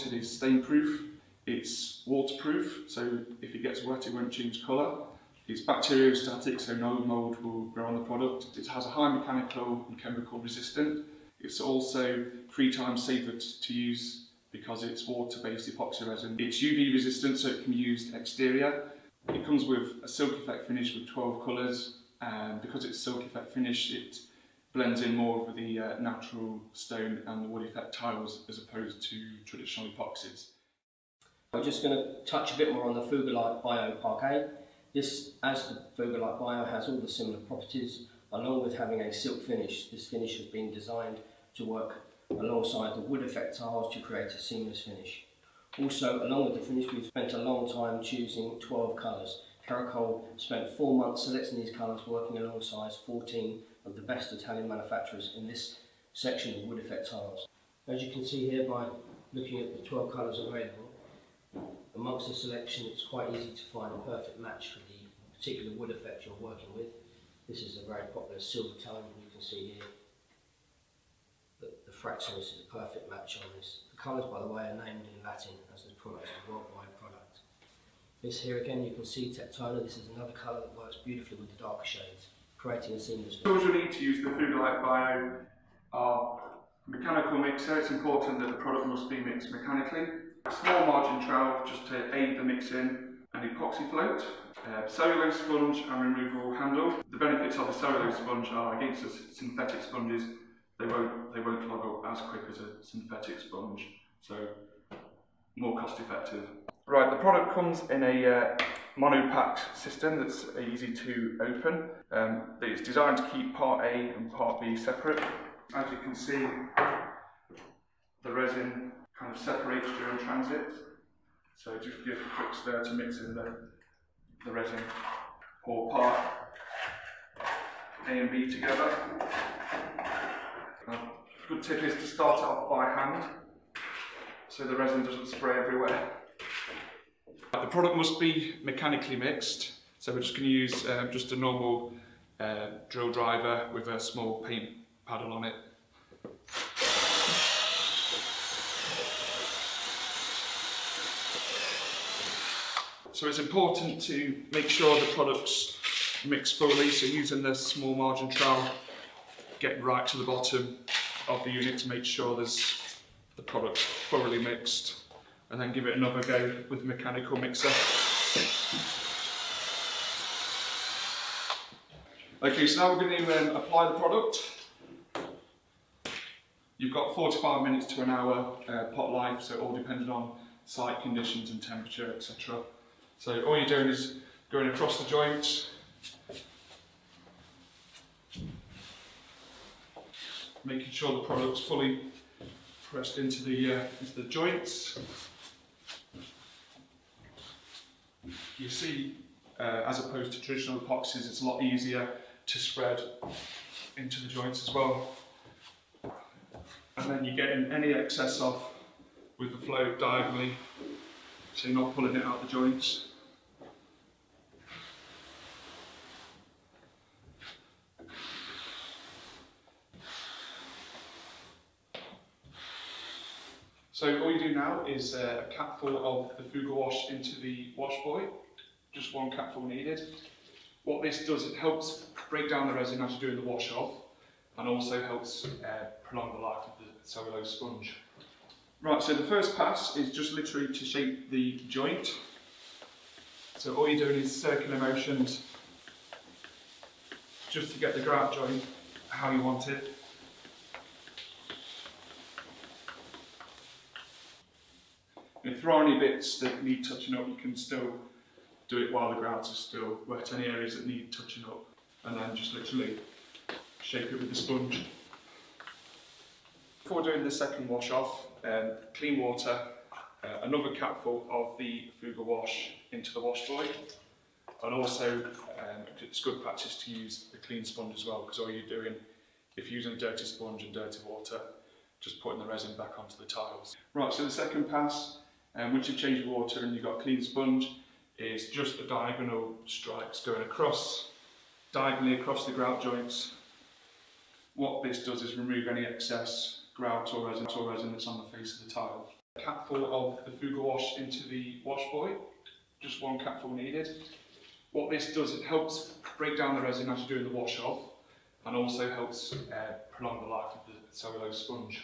constructed is stain proof, it's waterproof, so if it gets wet it won't change colour. It's bacteriostatic, so no mould will grow on the product. It has a high mechanical and chemical resistant. It's also 3 times safer to use because it's water-based epoxy resin. It's UV resistant, so it can be used exterior. It comes with a silk effect finish with 12 colours, and because it's silk effect finish, it blends in more with the natural stone and the wood effect tiles as opposed to traditional epoxies. I'm just going to touch a bit more on the Fugalite Bio Parquet. This, as the Fugalite Bio, has all the similar properties, along with having a silk finish. This finish has been designed to work alongside the wood effect tiles to create a seamless finish. Also, along with the finish, we've spent a long time choosing 12 colours. Caracol spent 4 months selecting these colours, working alongside 14 of the best Italian manufacturers in this section of wood effect tiles. As you can see here, by looking at the 12 colours available, amongst the selection it's quite easy to find a perfect match for the particular wood effect you're working with. This is a very popular silver tone, you can see here that the Fraxinus is a perfect match on this. The colours, by the way, are named in Latin as the product is a worldwide product. This here again, you can see Tectona. This is another colour that works beautifully with the darker shades, creating a seamless finish. Tools you'll need to use the Fugalite Bio are mechanical mixer. It's important that the product must be mixed mechanically. A small margin trowel just to aid the mixing, an epoxy float, cellulose sponge and removable handle. The benefits of the cellulose sponge are against the synthetic sponges, they won't clog up as quick as a synthetic sponge, so more cost effective. Right, the product comes in a mono-packed system that's easy to open. It's designed to keep part A and part B separate. As you can see, the resin kind of separates during transit, so just give a quick stir to mix in the resin. Pour part A and B together. A good tip is to start it off by hand, so the resin doesn't spray everywhere. The product must be mechanically mixed, so we're just going to use just a normal drill driver with a small paint paddle on it. So it's important to make sure the product's mixed thoroughly, so using the small margin trowel, getting right to the bottom of the unit to make sure there's the product thoroughly mixed, and then give it another go with the mechanical mixer. Okay, so now we're going to apply the product. You've got 45 minutes to an hour pot life, so all depending on site conditions and temperature, etc. So all you're doing is going across the joints, making sure the product's fully pressed into the joints. You see, as opposed to traditional epoxies, it's a lot easier to spread into the joints as well. And then you're getting any excess off with the flow diagonally, so you're not pulling it out the joints. So all you do now is a capful of the Fugal wash into the wash buoy, just 1 capful needed. What this does, it helps break down the resin as you're doing the wash off, and also helps prolong the life of the cellulose sponge. Right, so the first pass is just literally to shape the joint. So all you're doing is circular motions just to get the grout joint how you want it. If there are any bits that need touching up, you can still do it while the grout is still wet, any areas that need touching up, and then just literally shape it with the sponge. Before doing the second wash off, clean water, another capful of the Fugal wash into the wash buoy, and also it's good practice to use the clean sponge as well, because all you're doing, if you're using a dirty sponge and dirty water, just putting the resin back onto the tiles. Right, so the second pass, once you've changed the water and you've got a clean sponge, is just the diagonal strikes going diagonally across the grout joints. What this does is remove any excess grout or resin that's on the face of the tile. capful of the Fuga wash into the wash buoy, just 1 capful needed. What this does, it helps break down the resin as you're doing the wash off, and also helps prolong the life of the cellulose sponge.